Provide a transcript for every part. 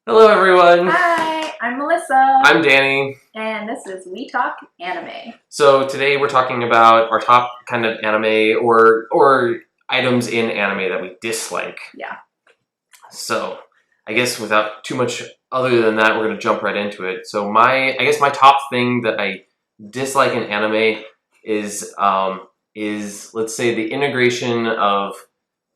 Hello, everyone. Hi, I'm Melissa. I'm Danny. And this is We Talk Anime. So today we're talking about our top kind of anime or items in anime that we dislike. Yeah. So I guess without too much other than that, we're going to jump right into it. So I guess my top thing that I dislike in anime is let's say the integration of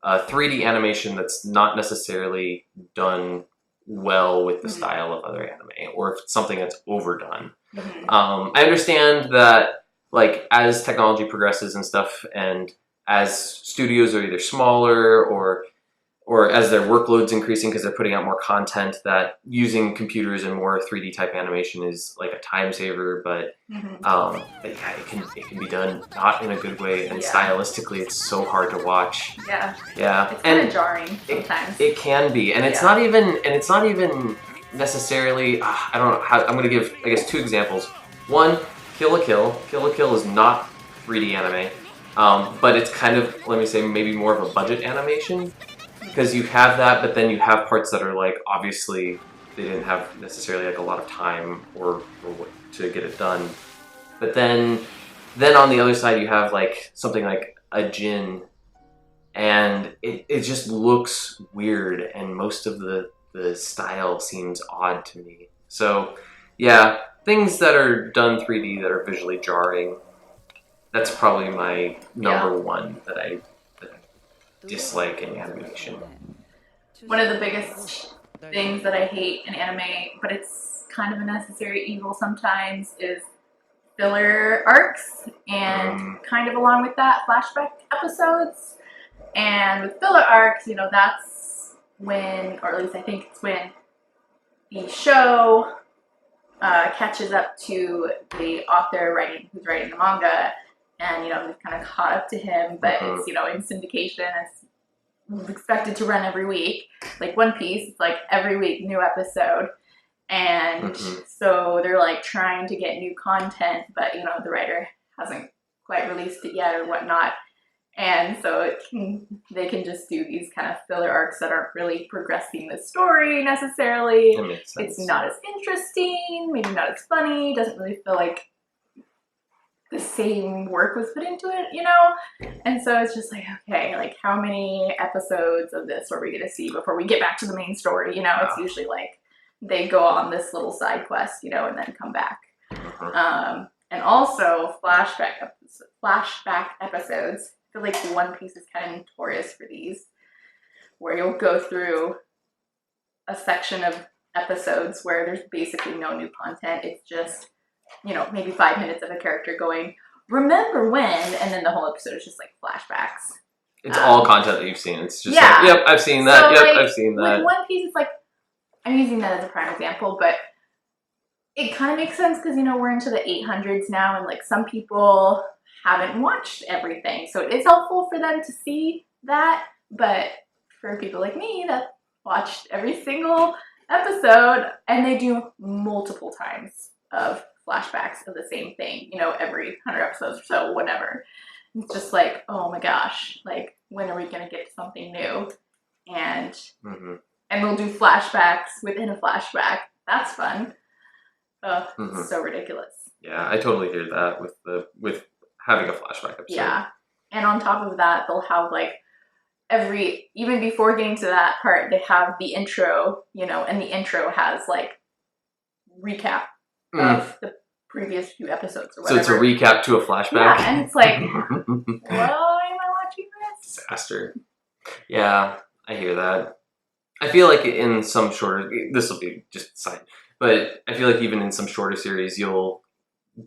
3D animation that's not necessarily done well with the style of other anime, or if it's something that's overdone. I understand that, like, as technology progresses and stuff, and as studios are either smaller or as their workload's increasing because they're putting out more content, that using computers and more 3D type animation is like a time saver, but yeah, it can be done not in a good way, and stylistically it's so hard to watch. Yeah. It's kind of jarring sometimes. It can be, and it's not even necessarily. I don't know how. I'm going to give, I guess, two examples. One, Kill la Kill. Kill la Kill is not 3D anime, but it's kind of, let me say, maybe more of a budget animation. Because you have that, but then you have parts that are like, obviously they didn't have necessarily like a lot of time or to get it done. But then on the other side you have like something like a Jin, and it just looks weird, and most of the style seems odd to me. So yeah, things that are done 3D that are visually jarring, that's probably my number one that I dislike in animation. One of the biggest things that I hate in anime, but it's kind of a necessary evil sometimes, is filler arcs, and kind of along with that, flashback episodes. And with filler arcs, that's when, or at least I think it's when, the show catches up to the author who's writing the manga, and we've kind of caught up to him, but it's in syndication. It's expected to run every week. Like One Piece, it's like every week new episode, and so they're like trying to get new content, but the writer hasn't quite released it yet or whatnot, and so they can just do these kind of filler arcs that aren't really progressing the story necessarily. That makes sense. It's not as interesting, maybe not as funny, doesn't really feel like the same work was put into it, And so it's just like, okay, like how many episodes of this are we going to see before we get back to the main story? It's usually like they go on this little side quest, and then come back. And also flashback episodes. I feel like One Piece is kind of notorious for these, where you'll go through a section of episodes where there's basically no new content. It's just maybe 5 minutes of a character going, remember when, and then the whole episode is just like flashbacks. It's all content that you've seen. It's just like, yep, I've seen that. So, yep, I've seen that. With One Piece, it's like, I'm using that as a prime example, but it kind of makes sense because, we're into the 800s now, and like some people haven't watched everything. So it is helpful for them to see that, but for people like me that watched every single episode, and they do multiple times of flashbacks of the same thing, every 100 episodes or so, whatever. It's just like, oh my gosh, like when are we gonna get to something new? And they'll do flashbacks within a flashback. That's fun. It's so ridiculous. Yeah, I totally hear that with having a flashback episode. Yeah, and on top of that, they'll have like even before getting to that part, they have the intro, and the intro has like recap of the previous few episodes or whatever. So it's a recap to a flashback? Yeah, and it's like, why am I watching this? Disaster. Yeah, I hear that. I feel like in some shorter, this will be just side, but I feel like even in some shorter series, they'll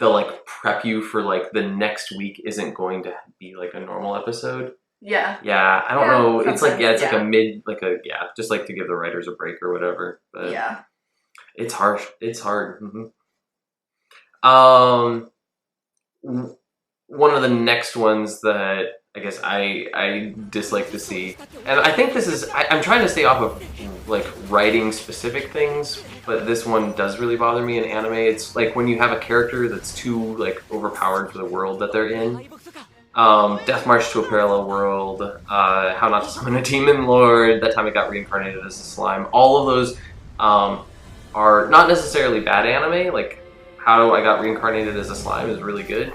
like prep you for like the next week isn't going to be like a normal episode. Yeah. Yeah, I don't know. It's like, it's like a mid, like a, just like to give the writers a break or whatever. But yeah. It's harsh. It's hard. One of the next ones that I guess I dislike to see, and I think this is, I'm trying to stay off of like writing specific things, but this one does really bother me in anime. It's like when you have a character that's too like overpowered for the world that they're in. Death March to a Parallel World, How Not to Summon a Demon Lord, that time it got reincarnated as a slime. All of those are not necessarily bad anime. Like How I Got Reincarnated as a Slime is really good.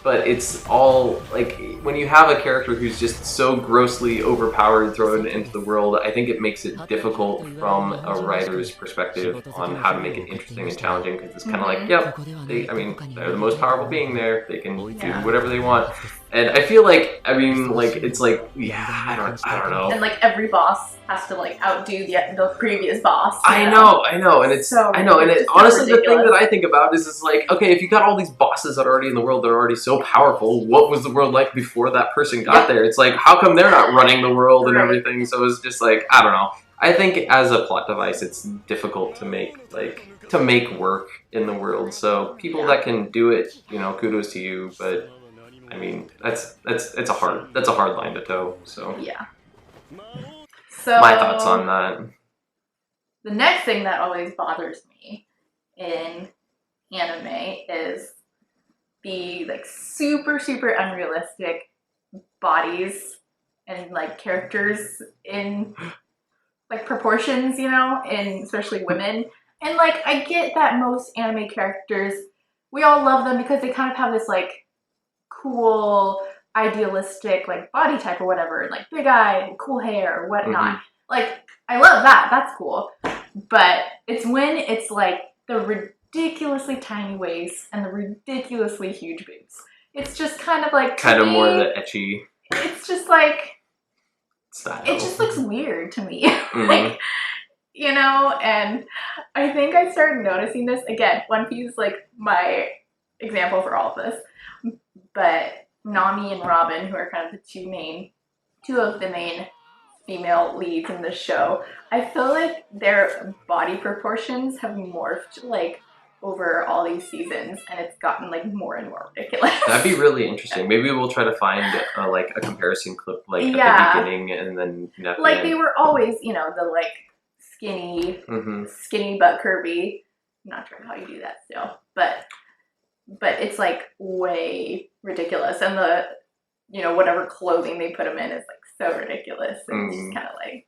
But it's all like when you have a character who's just so grossly overpowered thrown into the world, I think it makes it difficult from a writer's perspective on how to make it interesting and challenging, because it's kind of like, yep, they're the most powerful being there. They can do whatever they want. And I feel like, it's like, I don't know. And like every boss has to like outdo the previous boss. I know, and it's so honestly ridiculous. the thing that I think about is it's like, okay, if you got all these bosses that are already in the world that are already so powerful, what was the world like before that person got there? It's like, how come they're not running the world and everything? So it's just like, I don't know. I think as a plot device, it's difficult to make work in the world. So people that can do it, kudos to you, but I mean, that's a hard line to toe. So yeah. So my thoughts on that. The next thing that always bothers me in anime is the like super unrealistic bodies and like characters in like proportions, in especially women. And like I get that most anime characters, we all love them because they kind of have this like cool idealistic like body type or whatever, and like big eye and cool hair or whatnot. Mm-hmm. Like I love that, that's cool. But it's when it's like the ridiculously tiny waist and the ridiculously huge boobs. It's just kind of like more the ecchi. It's just like style. It just looks weird to me. Mm-hmm. Like, and I think I started noticing this again. One Piece is like my example for all of this. But Nami and Robin, who are kind of the two of the main female leads in the show, I feel like their body proportions have morphed like over all these seasons, and it's gotten like more and more ridiculous. That'd be really interesting. Maybe we'll try to find like a comparison clip at the beginning and then at the end. They were always, the like skinny but curvy. I'm not sure how you do that still, but it's like way ridiculous, and the whatever clothing they put them in is like so ridiculous. And it's just kind of like,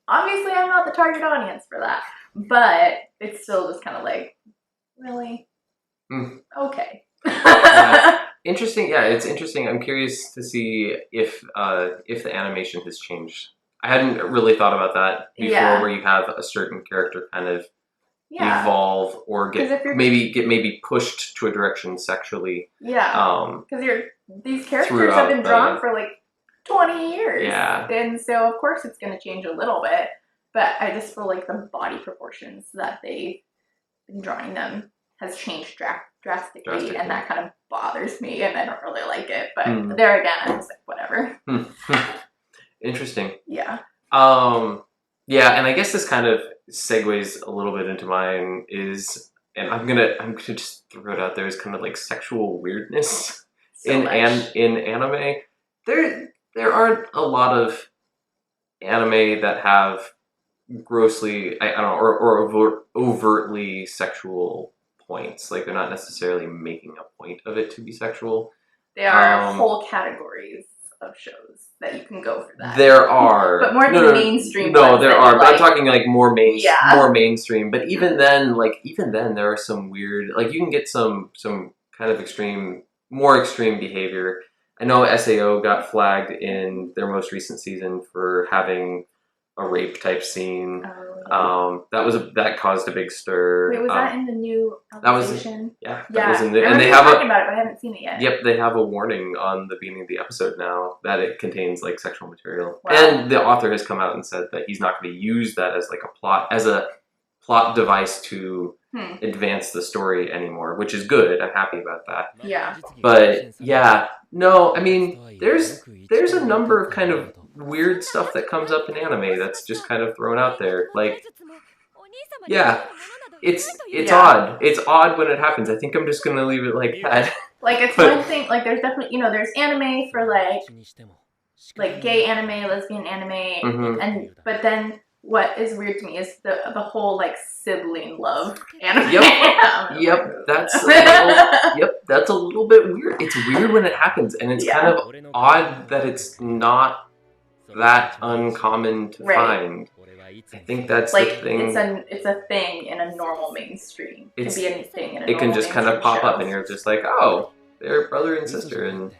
obviously I'm not the target audience for that, but it's still just kind of like, really? Okay. Interesting. Yeah, it's interesting. I'm curious to see if the animation has changed. I hadn't really thought about that before, where you have a certain character kind of evolve or get maybe pushed to a direction sexually. Yeah. Because these characters have been drawn for like 20 years. Yeah. And so of course it's going to change a little bit, but I just feel like the body proportions that they've been drawing them has changed drastically, and that kind of bothers me, and I don't really like it. But there again, I'm just like, whatever. Interesting. Yeah. Yeah, and I guess this kind of segues a little bit into mine and I'm gonna just throw it out there as kind of like sexual weirdness in anime. There aren't a lot of anime that have grossly, I don't know, or overtly sexual points. Like they're not necessarily making a point of it to be sexual. There are whole categories of shows that you can go for that. There are, but more than mainstream. No, there are. But I'm talking like more mainstream. But even then, there are some weird. Like you can get some kind of more extreme behavior. I know SAO got flagged in their most recent season for having a rape type scene. That caused a big stir. Wait, was that in the new adaptation? That was in there. And they have talking about it, but I haven't seen it yet. Yep, they have a warning on the beginning of the episode now that it contains like sexual material. Wow. And the author has come out and said that he's not going to use that as like a plot device to advance the story anymore, which is good. I'm happy about that. Yeah. But yeah, no, I mean, there's a number of kind of weird stuff that comes up in anime that's just kind of thrown out there. Like, yeah, it's odd. It's odd when it happens. I think I'm just gonna leave it like that. Like it's one thing. Like there's definitely there's anime for like gay anime, lesbian anime, but then what is weird to me is the whole like sibling love anime. Yep, that's a little bit weird. It's weird when it happens, and it's kind of odd that it's not that uncommon to find. I think that's Like the thing. it's a thing in a normal mainstream. It can be a thing in a It can normal just kind of mainstream pop up, show. and you're just like, oh, they're brother and sister, and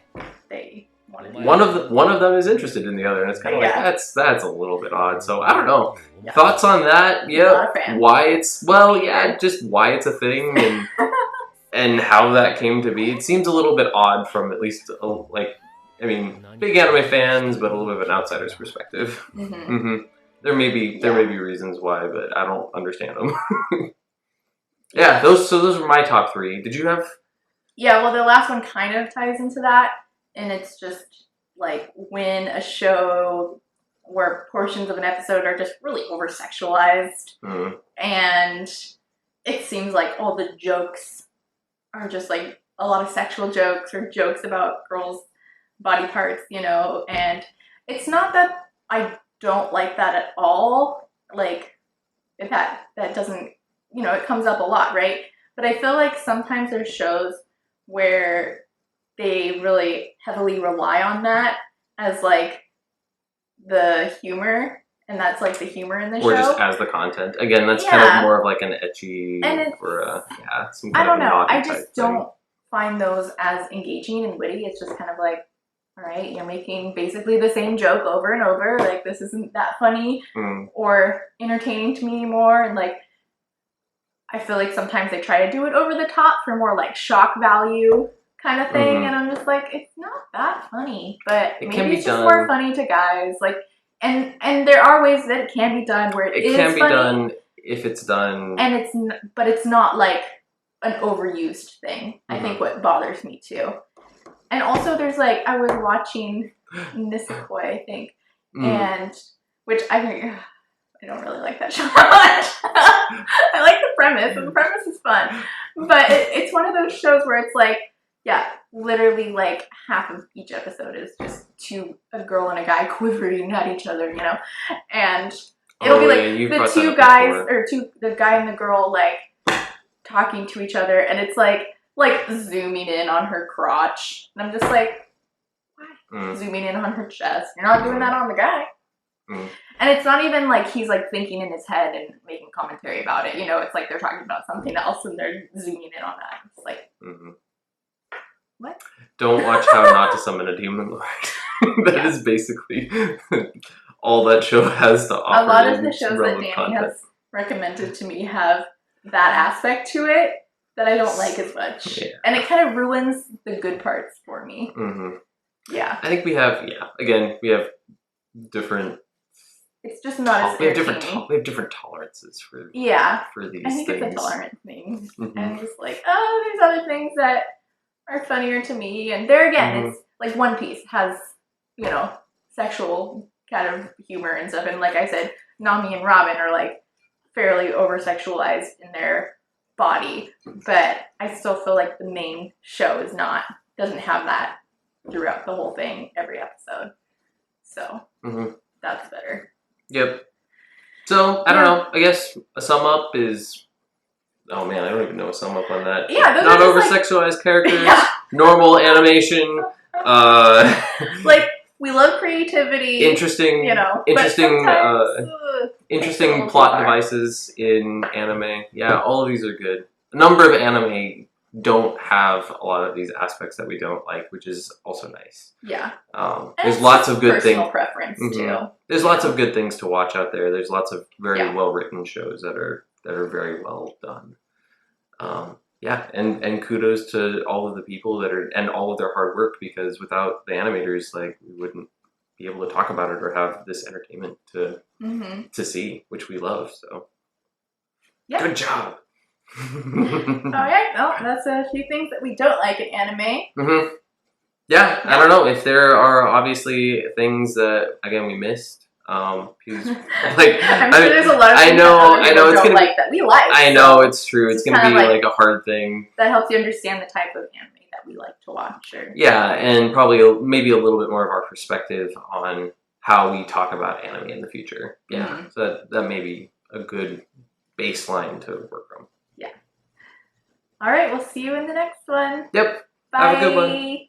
They wanted to one of them is interested in the other, and it's kind of like Yeah. that's a little bit odd. So I don't know. Yeah. Thoughts on that? Not Yeah. a fan. Why it's just why it's a thing and and how that came to be. It seems a little bit odd from at least big anime fans, but a little bit of an outsider's perspective. Mm-hmm. There may be reasons why, but I don't understand them. Yeah, those were my top 3. Did you have? Yeah, well, the last one kind of ties into that, and it's just like when a show where portions of an episode are just really over sexualized, and it seems like all the jokes are just like a lot of sexual jokes or jokes about girls' body parts, and it's not that I don't like that at all. Like, that doesn't, it comes up a lot, right? But I feel like sometimes there's shows where they really heavily rely on that as like the humor, and that's like the humor in the show. Or just as the content. Again, that's kind of more of like an ecchi or some kind I don't of know. I naughty just type don't find those as engaging and witty. It's just kind of like, all right, you're making basically the same joke over and over. Like, this isn't that funny or entertaining to me anymore. And like, I feel like sometimes they try to do it over the top for more like shock value kind of thing, and I'm just like, it's not that funny, but maybe it's just more funny to guys. Like, and there are ways that it can be done where it is can be funny, done if it's done, and but it's not like an overused thing. I think what bothers me too. And also, there's like, I was watching Nisekoi, I think, and which I don't really like that show that much. I like the premise, and the premise is fun. But it's one of those shows where it's like, yeah, literally like half of each episode is just a girl and a guy quivering at each other, And it'll be like the two guys, or the guy and the girl like talking to each other, and it's like zooming in on her crotch. And I'm just like, why? Zooming in on her chest. You're not doing that on the guy. And it's not even like he's like thinking in his head and making commentary about it. It's like they're talking about something else and they're zooming in on that. It's like, what? Don't watch How Not to Summon a Demon Lord. That is basically all that show has to offer. A lot of the shows that Danny has recommended to me have that aspect to it that I don't like as much. Yeah. And it kind of ruins the good parts for me. Yeah. I think we have different... It's just not as we have different tolerances for these I think things. It's a tolerant thing. And just like, oh, there's other things that are funnier to me. And there again, it's like One Piece has, sexual kind of humor and stuff. And like I said, Nami and Robin are like fairly over-sexualized in their body. But I still feel like the main show doesn't have that throughout the whole thing, every episode. So that's better. Yep. So, I don't know. I guess a sum up is... Oh man, I don't even know a sum up on that. Yeah, not over-sexualized characters, normal animation, like, we love creativity. Interesting plot devices in anime. Yeah, all of these are good. A number of anime don't have a lot of these aspects that we don't like, which is also nice. Yeah. There's lots of good things. Personal preference too. There's lots of good things to watch out there. There's lots of very well written shows that are very well done. And kudos to all of the people and all of their hard work, because without the animators, like, we wouldn't be able to talk about it or have this entertainment to see, which we love. So, good job. Alright, well, that's a few things that we don't like in anime. Yeah, I don't know if there are obviously things that we missed. Please, like, I'm sure there's a lot of things that it's gonna like that we like. I know it's true. It's gonna be like a hard thing. That helps you understand the type of anime that we like to watch. And probably maybe a little bit more of our perspective on how we talk about anime in the future. Yeah, so that may be a good baseline to work from. Yeah. All right, we'll see you in the next one. Yep. Bye. Have a good one.